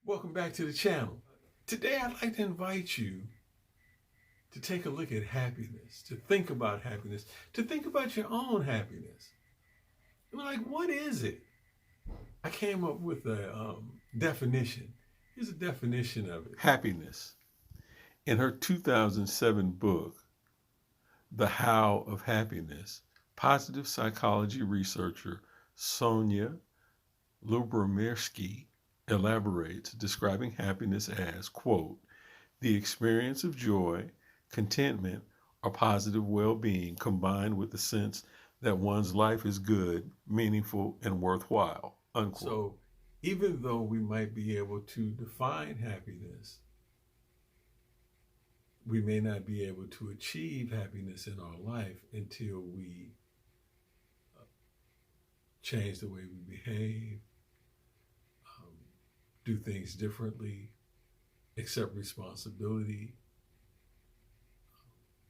Welcome back to the channel. Today I'd like to invite you to take a look at happiness, to think about happiness, to think about your own happiness. Like, what is it? I came up with a definition. Here's a definition of it. Happiness. In her 2007 book, The How of Happiness, positive psychology researcher Sonia Lubomirsky elaborates, describing happiness as, quote, the experience of joy, contentment, or positive well-being combined with the sense that one's life is good, meaningful, and worthwhile, unquote. So even though we might be able to define happiness, we may not be able to achieve happiness in our life until we change the way we behave, do things differently, accept responsibility.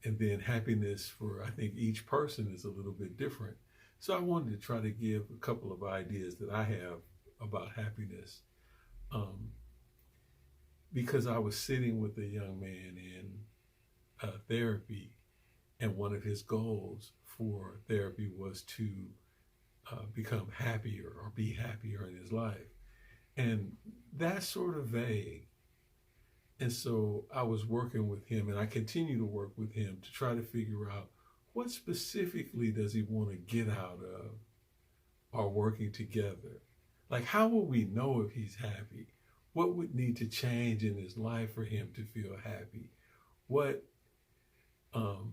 And then happiness for, I think, each person is a little bit different. So I wanted to try to give a couple of ideas that I have about happiness. Because I was sitting with a young man in therapy, and one of his goals for therapy was to become happier or be happier in his life. And that's sort of vague. And so I was working with him, and I continue to work with him to try to figure out what specifically does he want to get out of our working together. Like, how will we know if he's happy? What would need to change in his life for him to feel happy? What do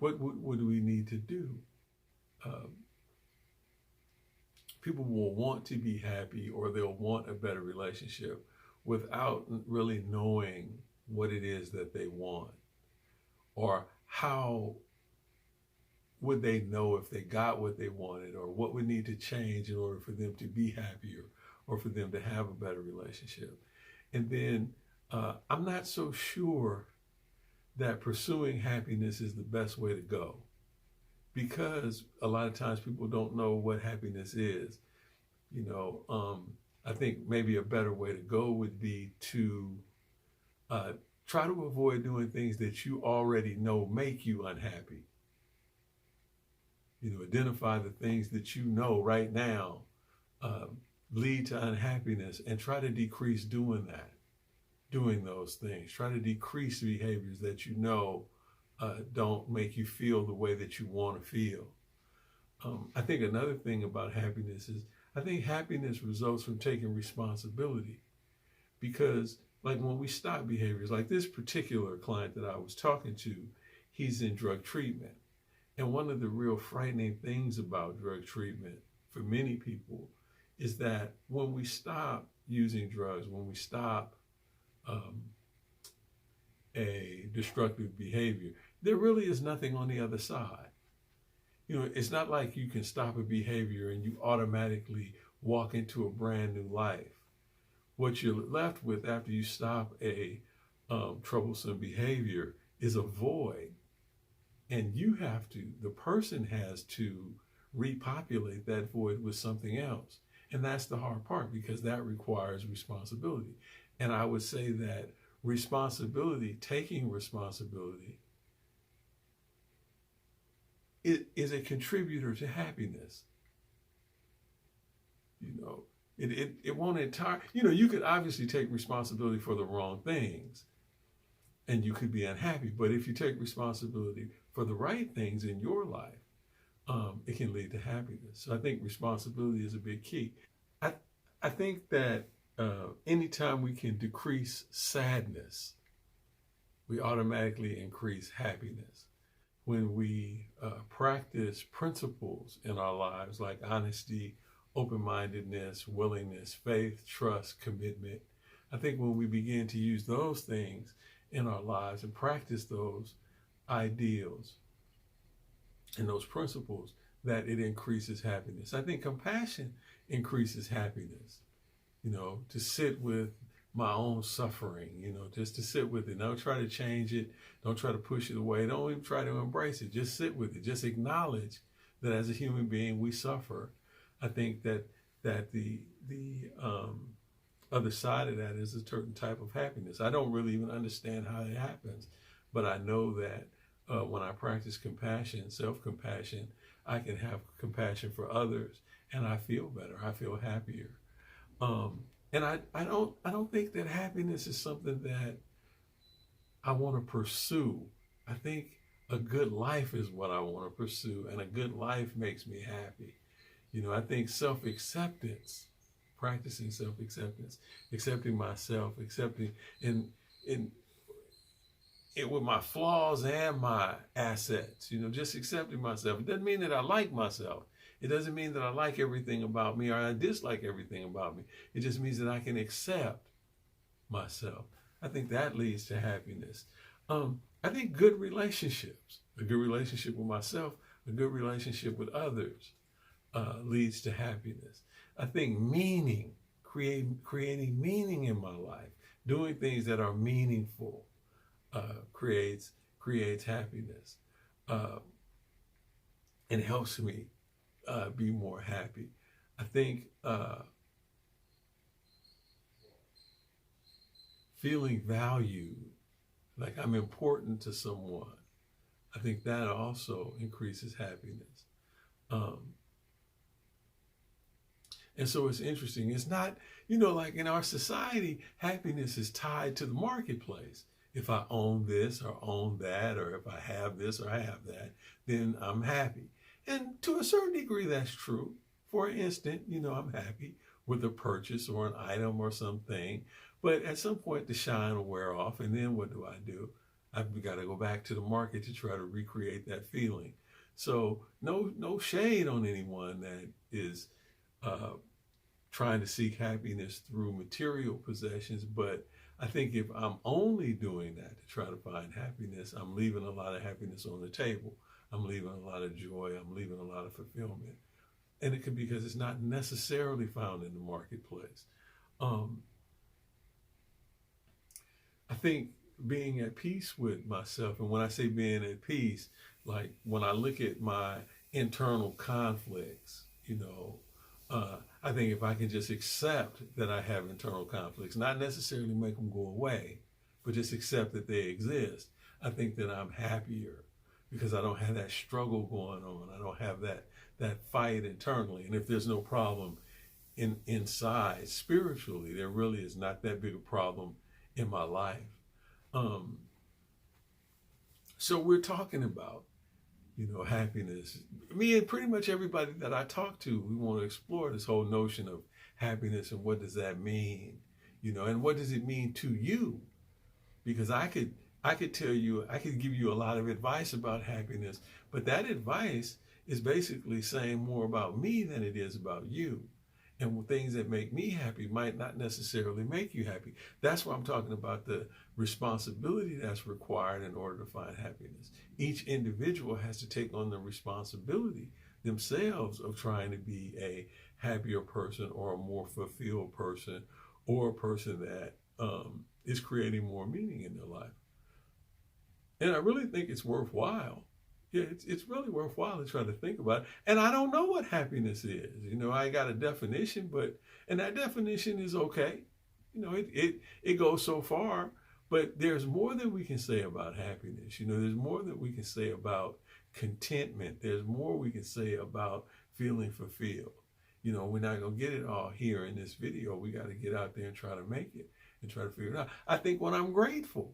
we need to do? People will want to be happy, or they'll want a better relationship without really knowing what it is that they want, or how would they know if they got what they wanted, or what would need to change in order for them to be happier or for them to have a better relationship. And then I'm not so sure that pursuing happiness is the best way to go, because a lot of times people don't know what happiness is. I think maybe a better way to go would be to try to avoid doing things that you already know make you unhappy. Identify the things that you know right now lead to unhappiness, and try to decrease doing those things. Try to decrease behaviors that you know don't make you feel the way that you want to feel. I think another thing about happiness is, I think happiness results from taking responsibility. Because like when we stop behaviors, like this particular client that I was talking to, he's in drug treatment. And one of the real frightening things about drug treatment for many people is that when we stop using drugs, when we stop a destructive behavior, there really is nothing on the other side. It's not like you can stop a behavior and you automatically walk into a brand new life. What you're left with after you stop a troublesome behavior is a void. And the person has to repopulate that void with something else. And that's the hard part, because that requires responsibility. And I would say that taking responsibility, is a contributor to happiness. It won't entire, you could obviously take responsibility for the wrong things and you could be unhappy. But if you take responsibility for the right things in your life, it can lead to happiness. So I think responsibility is a big key. I think that anytime we can decrease sadness, we automatically increase happiness. When we practice principles in our lives like honesty, open-mindedness, willingness, faith, trust, commitment, I think when we begin to use those things in our lives and practice those ideals and those principles, that it increases happiness. I think compassion increases happiness. To sit with my own suffering, just to sit with it. Don't try to change it. Don't try to push it away. Don't even try to embrace it. Just sit with it. Just acknowledge that as a human being, we suffer. I think that the other side of that is a certain type of happiness. I don't really even understand how it happens, but I know that when I practice compassion, self-compassion, I can have compassion for others, and I feel better. I feel happier. And I don't think that happiness is something that I want to pursue. I think a good life is what I want to pursue, and a good life makes me happy. I think self-acceptance, practicing self-acceptance, accepting myself, accepting in it with my flaws and my assets, just accepting myself. It doesn't mean that I like myself. It doesn't mean that I like everything about me or I dislike everything about me. It just means that I can accept myself. I think that leads to happiness. I think good relationships, a good relationship with myself, a good relationship with others leads to happiness. I think meaning, creating meaning in my life, doing things that are meaningful creates happiness. It helps me be more happy. I think feeling valued, like I'm important to someone, I think that also increases happiness. And so it's interesting. It's not, like in our society, happiness is tied to the marketplace. If I own this or own that, or if I have this or I have that, then I'm happy. And to a certain degree, that's true. For instance, I'm happy with a purchase or an item or something. But at some point, the shine will wear off. And then what do? I've got to go back to the market to try to recreate that feeling. So no shade on anyone that is trying to seek happiness through material possessions. But I think if I'm only doing that to try to find happiness, I'm leaving a lot of happiness on the table. I'm leaving a lot of joy. I'm leaving a lot of fulfillment. And it could be because it's not necessarily found in the marketplace. I think being at peace with myself, and when I say being at peace, like when I look at my internal conflicts, I think if I can just accept that I have internal conflicts, not necessarily make them go away, but just accept that they exist, I think that I'm happier because I don't have that struggle going on. I don't have that fight internally. And if there's no problem inside spiritually, there really is not that big a problem in my life. So we're talking about, happiness. Me and pretty much everybody that I talk to, we want to explore this whole notion of happiness and what does that mean, and what does it mean to you? Because I could tell you, I could give you a lot of advice about happiness, but that advice is basically saying more about me than it is about you. And things that make me happy might not necessarily make you happy. That's why I'm talking about the responsibility that's required in order to find happiness. Each individual has to take on the responsibility themselves of trying to be a happier person or a more fulfilled person or a person that is creating more meaning in their life. And I really think it's worthwhile. Yeah, it's really worthwhile to try to think about it. And I don't know what happiness is. I got a definition, and that definition is okay. It goes so far, but there's more that we can say about happiness. There's more that we can say about contentment. There's more we can say about feeling fulfilled. We're not going to get it all here in this video. We got to get out there and try to make it and try to figure it out. I think when I'm grateful,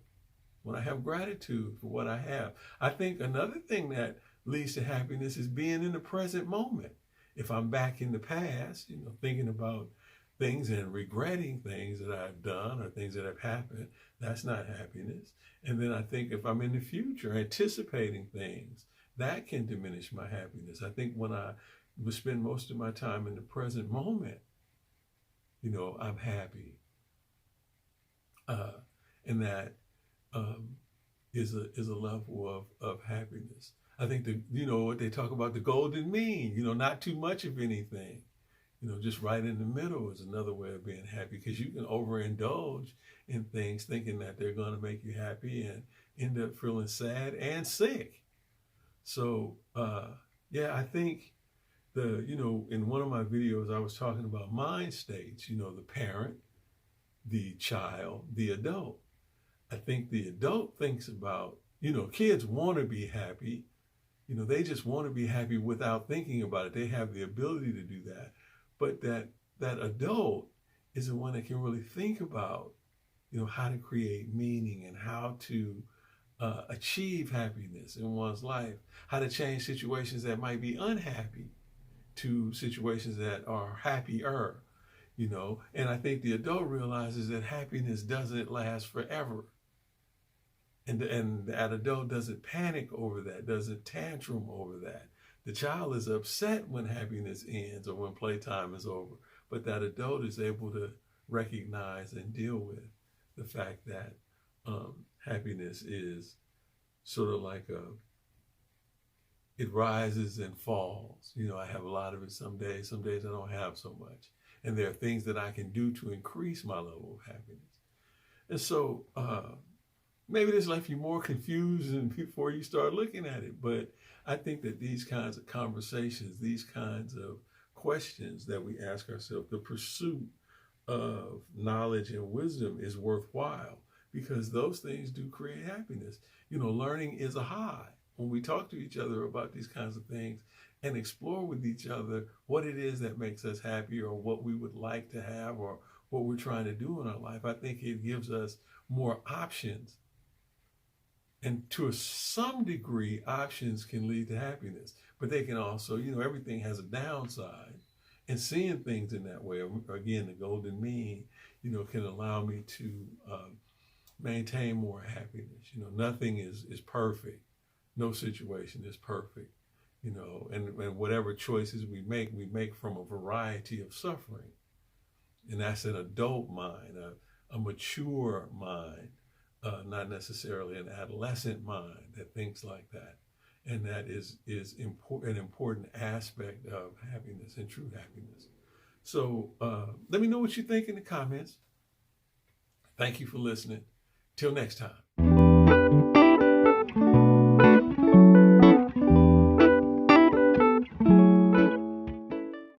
when I have gratitude for what I have. I think another thing that leads to happiness is being in the present moment. If I'm back in the past, thinking about things and regretting things that I've done or things that have happened, that's not happiness. And then I think if I'm in the future, anticipating things, that can diminish my happiness. I think when I spend most of my time in the present moment, I'm happy. And that is a level of happiness. I think what they talk about, the golden mean, not too much of anything, just right in the middle is another way of being happy, because you can overindulge in things thinking that they're going to make you happy and end up feeling sad and sick. So, I think in one of my videos, I was talking about mind states, the parent, the child, the adult. I think the adult thinks about, kids want to be happy. They just want to be happy without thinking about it. They have the ability to do that. But that adult is the one that can really think about, how to create meaning and how to achieve happiness in one's life, how to change situations that might be unhappy to situations that are happier, And I think the adult realizes that happiness doesn't last forever. And that adult doesn't panic over that, doesn't tantrum over that. The child is upset when happiness ends or when playtime is over, but that adult is able to recognize and deal with the fact that happiness is sort of like it rises and falls. I have a lot of it some days I don't have so much. And there are things that I can do to increase my level of happiness. And so, maybe this left you more confused than before you start looking at it, but I think that these kinds of conversations, these kinds of questions that we ask ourselves, the pursuit of knowledge and wisdom is worthwhile because those things do create happiness. Learning is a high. When we talk to each other about these kinds of things and explore with each other what it is that makes us happy or what we would like to have or what we're trying to do in our life, I think it gives us more options. And to some degree, options can lead to happiness, but they can also, everything has a downside. And seeing things in that way, again, the golden mean, can allow me to maintain more happiness. Nothing is perfect. No situation is perfect. And whatever choices we make from a variety of suffering. And that's an adult mind, a mature mind. Not necessarily an adolescent mind that thinks like that. And that is an important aspect of happiness and true happiness. So let me know what you think in the comments. Thank you for listening. Till next time.